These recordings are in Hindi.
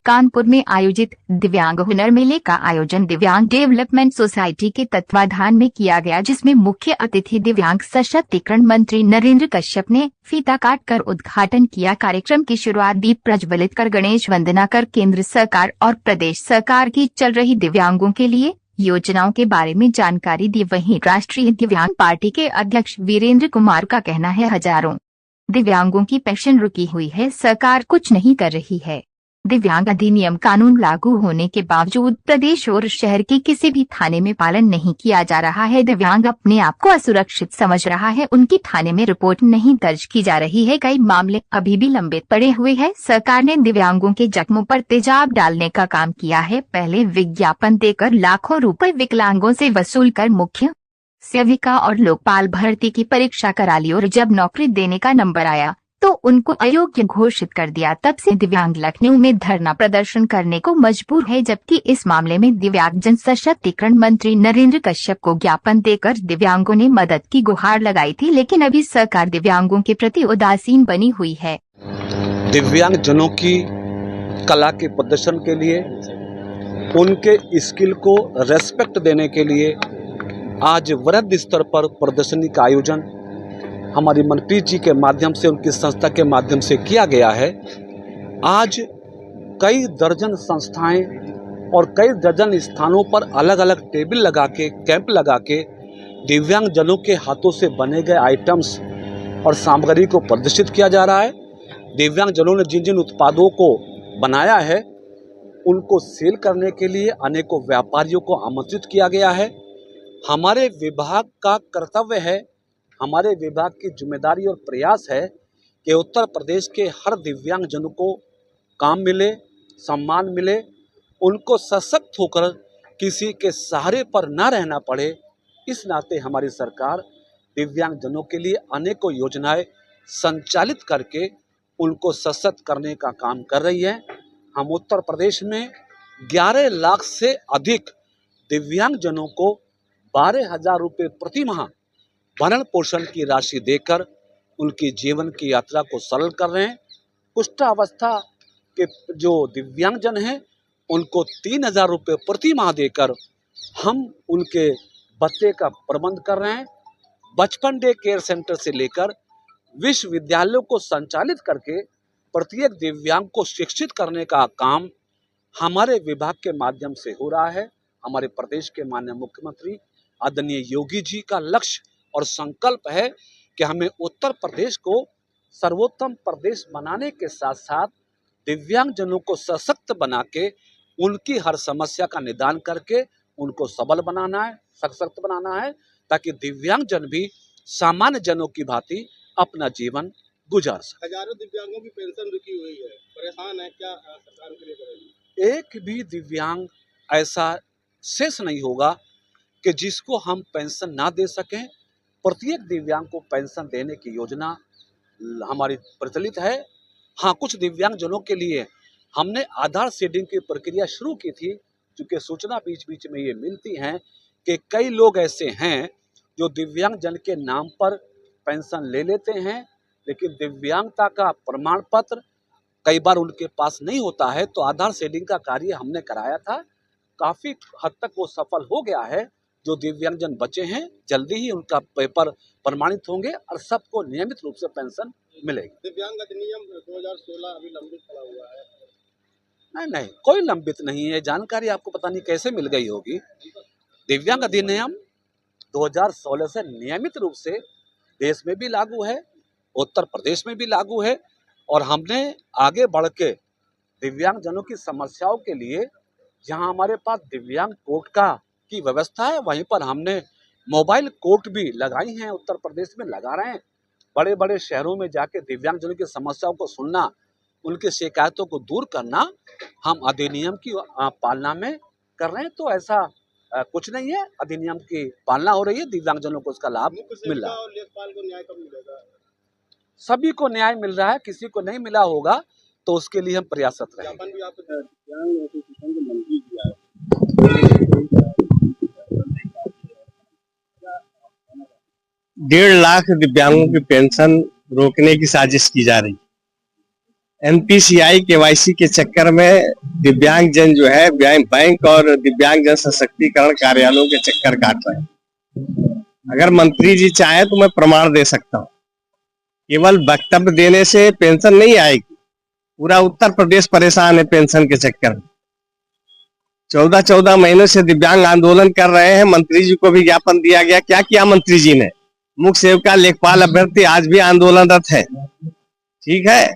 कानपुर में आयोजित दिव्यांग हुनर मेले का आयोजन दिव्यांग डेवलपमेंट सोसाइटी के तत्वाधान में किया गया, जिसमें मुख्य अतिथि दिव्यांग सशक्तिकरण मंत्री नरेंद्र कश्यप ने फीता काटकर उद्घाटन किया। कार्यक्रम की शुरुआत दीप प्रज्वलित कर, गणेश वंदना कर केंद्र सरकार और प्रदेश सरकार की चल रही दिव्यांगों के लिए योजनाओं के बारे में जानकारी दी। वहीं राष्ट्रीय दिव्यांग पार्टी के अध्यक्ष वीरेंद्र कुमार का कहना है, हजारों दिव्यांगों की पेंशन रुकी हुई है, सरकार कुछ नहीं कर रही है। दिव्यांग अधिनियम कानून लागू होने के बावजूद प्रदेश और शहर के किसी भी थाने में पालन नहीं किया जा रहा है। दिव्यांग अपने आप को असुरक्षित समझ रहा है, उनकी थाने में रिपोर्ट नहीं दर्ज की जा रही है, कई मामले अभी भी लंबित पड़े हुए हैं। सरकार ने दिव्यांगों के जख्मों पर तेजाब डालने का काम किया है। पहले विज्ञापन देकर लाखों रुपए विकलांगों से वसूल कर मुख्य सेविका और लोकपाल भर्ती की परीक्षा करा ली और जब नौकरी देने का नंबर आया तो उनको अयोग्य घोषित कर दिया। तब से दिव्यांग लखनऊ में धरना प्रदर्शन करने को मजबूर है, जबकि इस मामले में दिव्यांग जन सशक्तिकरण मंत्री नरेंद्र कश्यप को ज्ञापन देकर दिव्यांगों ने मदद की गुहार लगाई थी, लेकिन अभी सरकार दिव्यांगों के प्रति उदासीन बनी हुई है। दिव्यांग जनों की कला के प्रदर्शन के लिए, उनके स्किल को रेस्पेक्ट देने के लिए आज वृहद स्तर पर प्रदर्शनी का आयोजन हमारी मनप्रीत जी के माध्यम से, उनकी संस्था के माध्यम से किया गया है। आज कई दर्जन संस्थाएं और कई दर्जन स्थानों पर अलग अलग टेबल लगा के, कैंप लगा के दिव्यांग जनों के हाथों से बने गए आइटम्स और सामग्री को प्रदर्शित किया जा रहा है। दिव्यांग जनों ने जिन जिन उत्पादों को बनाया है उनको सेल करने के लिए अनेकों व्यापारियों को आमंत्रित किया गया है। हमारे विभाग का कर्तव्य है, हमारे विभाग की जिम्मेदारी और प्रयास है कि उत्तर प्रदेश के हर दिव्यांग जनों को काम मिले, सम्मान मिले, उनको सशक्त होकर किसी के सहारे पर न रहना पड़े। इस नाते हमारी सरकार दिव्यांग जनों के लिए अनेकों योजनाएं संचालित करके उनको सशक्त करने का काम कर रही है। हम उत्तर प्रदेश में 11 लाख से अधिक दिव्यांग जनों को 12,000 रुपये प्रति माह भरण पोषण की राशि देकर उनकी जीवन की यात्रा को सरल कर रहे हैं। कुष्ठावस्था के जो दिव्यांगजन हैं उनको 3,000 रुपये प्रति माह देकर हम उनके भत्ते का प्रबंध कर रहे हैं। बचपन डे केयर सेंटर से लेकर विश्वविद्यालयों को संचालित करके प्रत्येक दिव्यांग को शिक्षित करने का काम हमारे विभाग के माध्यम से हो रहा है। हमारे प्रदेश के माननीय मुख्यमंत्री आदरणीय योगी जी का लक्ष्य और संकल्प है कि हमें उत्तर प्रदेश को सर्वोत्तम प्रदेश बनाने के साथ साथ दिव्यांग जनों को सशक्त बना के उनकी हर समस्या का निदान करके उनको सबल बनाना है, सशक्त बनाना है, ताकि दिव्यांग जन भी सामान्य जनों की भांति अपना जीवन गुजार सके। हजारों दिव्यांगों की पेंशन रुकी हुई है, परेशान है, क्या सरकार के लिए करेगी? एक भी दिव्यांग ऐसा शेष नहीं होगा कि जिसको हम पेंशन ना दे सकें। प्रत्येक दिव्यांग को पेंशन देने की योजना हमारी प्रचलित है। हाँ, कुछ दिव्यांग जनों के लिए हमने आधार सीडिंग की प्रक्रिया शुरू की थी, क्योंकि सूचना बीच बीच में ये मिलती हैं कि कई लोग ऐसे हैं जो दिव्यांग जन के नाम पर पेंशन ले लेते हैं, लेकिन दिव्यांगता का प्रमाण पत्र कई बार उनके पास नहीं होता है। तो आधार सीडिंग का कार्य हमने कराया था, काफ़ी हद तक वो सफल हो गया है। जो दिव्यांगजन बचे हैं जल्दी ही उनका पेपर प्रमाणित होंगे और सबको नियमित रूप से पेंशन मिलेगी। दिव्यांग अधिनियम 2016 अभी लंबित पड़ा हुआ है? नहीं, कोई लंबित नहीं है। जानकारी आपको पता नहीं कैसे मिल गई होगी। दिव्यांग अधिनियम 2016 से नियमित रूप से देश में भी लागू है, उत्तर प्रदेश में भी लागू है, और हमने आगे बढ़ के दिव्यांग जनों की समस्याओं के लिए जहां हमारे पास दिव्यांग कोर्ट की व्यवस्था है, वहीं पर हमने मोबाइल कोर्ट भी लगाई हैं, उत्तर प्रदेश में लगा रहे हैं। बड़े बड़े शहरों में जाके दिव्यांगजनों की समस्याओं को सुनना, उनकी शिकायतों को दूर करना हम अधिनियम की पालना में कर रहे हैं। तो ऐसा कुछ नहीं है, अधिनियम की पालना हो रही है, दिव्यांगजनों को उसका लाभ मिल रहा है। लेखपाल को न्याय कब मिलेगा? सभी को न्याय मिल रहा है, किसी को नहीं मिला होगा तो उसके लिए हम प्रयासरत रहेंगे। 1.5 लाख दिव्यांगों की पेंशन रोकने की साजिश की जा रही है। एनपीसीआई केवाईसी के चक्कर में दिव्यांग जन जो है बैंक और दिव्यांग जन सशक्तिकरण कार्यालयों के चक्कर काट रहे हैं। अगर मंत्री जी चाहे तो मैं प्रमाण दे सकता हूँ, केवल वक्तव्य देने से पेंशन नहीं आएगी। पूरा उत्तर प्रदेश परेशान है पेंशन के चक्कर में। 14 महीनों से दिव्यांग आंदोलन कर रहे हैं। मंत्री जी को भी ज्ञापन दिया गया। क्या किया मंत्री जी ने? मुख्य सेविका लेखपाल अभ्यर्थी आज भी आंदोलनरत है। ठीक है,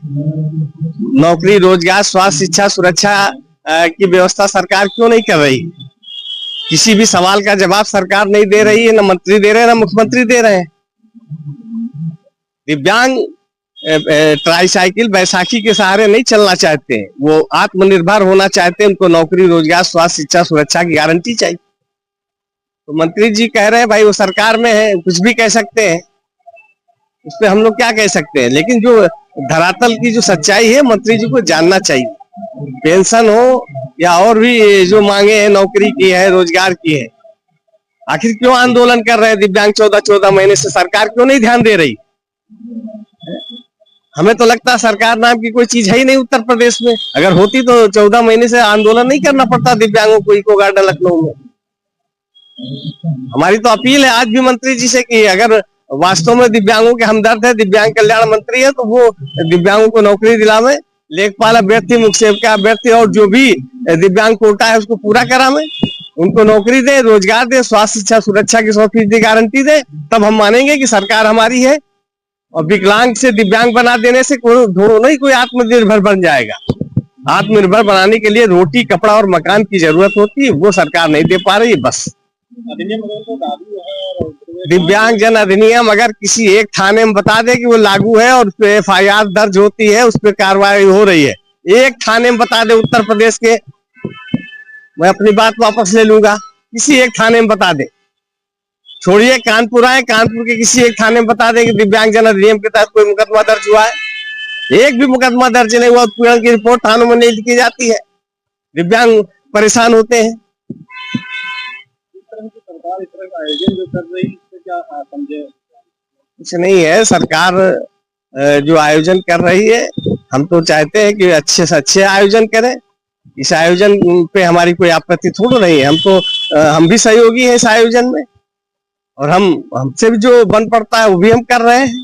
नौकरी, रोजगार, स्वास्थ्य, शिक्षा, सुरक्षा की व्यवस्था सरकार क्यों नहीं कर रही? किसी भी सवाल का जवाब सरकार नहीं दे रही है। न मंत्री दे रहे हैं, न मुख्यमंत्री दे रहे हैं। दिव्यांग ट्राईसाइकिल बैसाखी के सहारे नहीं चलना चाहते हैं, वो आत्मनिर्भर होना चाहते हैं। उनको नौकरी, रोजगार, स्वास्थ्य, शिक्षा, सुरक्षा की गारंटी चाहिए। तो मंत्री जी कह रहे हैं भाई वो सरकार में है, कुछ भी कह सकते हैं, उस पर हम लोग क्या कह सकते हैं। लेकिन जो धरातल की जो सच्चाई है मंत्री जी को जानना चाहिए। पेंशन हो या और भी जो मांगे हैं, नौकरी की है, रोजगार की है, आखिर क्यों आंदोलन कर रहे हैं दिव्यांग 14 महीने से? सरकार क्यों नहीं ध्यान दे रही? हमें तो लगता है सरकार नाम की कोई चीज है ही नहीं उत्तर प्रदेश में। अगर होती तो 14 महीने से आंदोलन नहीं करना पड़ता दिव्यांगों को इको गार्डन लखनऊ में। हमारी तो अपील है आज भी मंत्री जी से कि अगर वास्तव में दिव्यांगों के हमदर्द है, दिव्यांग कल्याण मंत्री है, तो वो दिव्यांगों को नौकरी दिलावे। लेखपाल अभ्यर्थी, मुख्य सेविका अभ्यर्थी और जो भी दिव्यांग कोटा है उसको पूरा करावे। उनको नौकरी दे, रोजगार दे, स्वास्थ्य, शिक्षा, सुरक्षा की 100% गारंटी दे। तब हम मानेंगे कि सरकार हमारी है। और विकलांग से दिव्यांग बना देने से दोनों ही कोई आत्मनिर्भर बन जाएगा। आत्मनिर्भर बनाने के लिए रोटी, कपड़ा और मकान की जरूरत होती है, वो सरकार नहीं दे पा रही है। बस दिव्यांग जन अधिनियम अगर किसी एक थाने में बता दे कि वो लागू है और उस पर FIR दर्ज होती है, उस पर कार्रवाई हो रही है, एक थाने में बता दे उत्तर प्रदेश के, मैं अपनी बात वापस ले लूंगा। किसी एक थाने में बता दे, छोड़िए कानपुर आए, कानपुर के किसी एक थाने में बता दें कि दिव्यांग जन अधिनियम के तहत कोई मुकदमा दर्ज हुआ है। एक भी मुकदमा दर्ज नहीं हुआ, उत्पीड़न की रिपोर्ट थानों में नहीं लिखी जाती है। दिव्यांग परेशान होते हैं। सरकार इस तरह का आयोजन जो कर रही है, इससे क्या समझे? कुछ नहीं है, सरकार जो आयोजन कर रही है, हम तो चाहते हैं कि अच्छे से अच्छे आयोजन करें। इस आयोजन पे हमारी कोई आपत्ति थोड़ा नहीं है। हम भी सहयोगी हैं इस आयोजन में, और हमसे भी जो बन पड़ता है वो भी हम कर रहे हैं।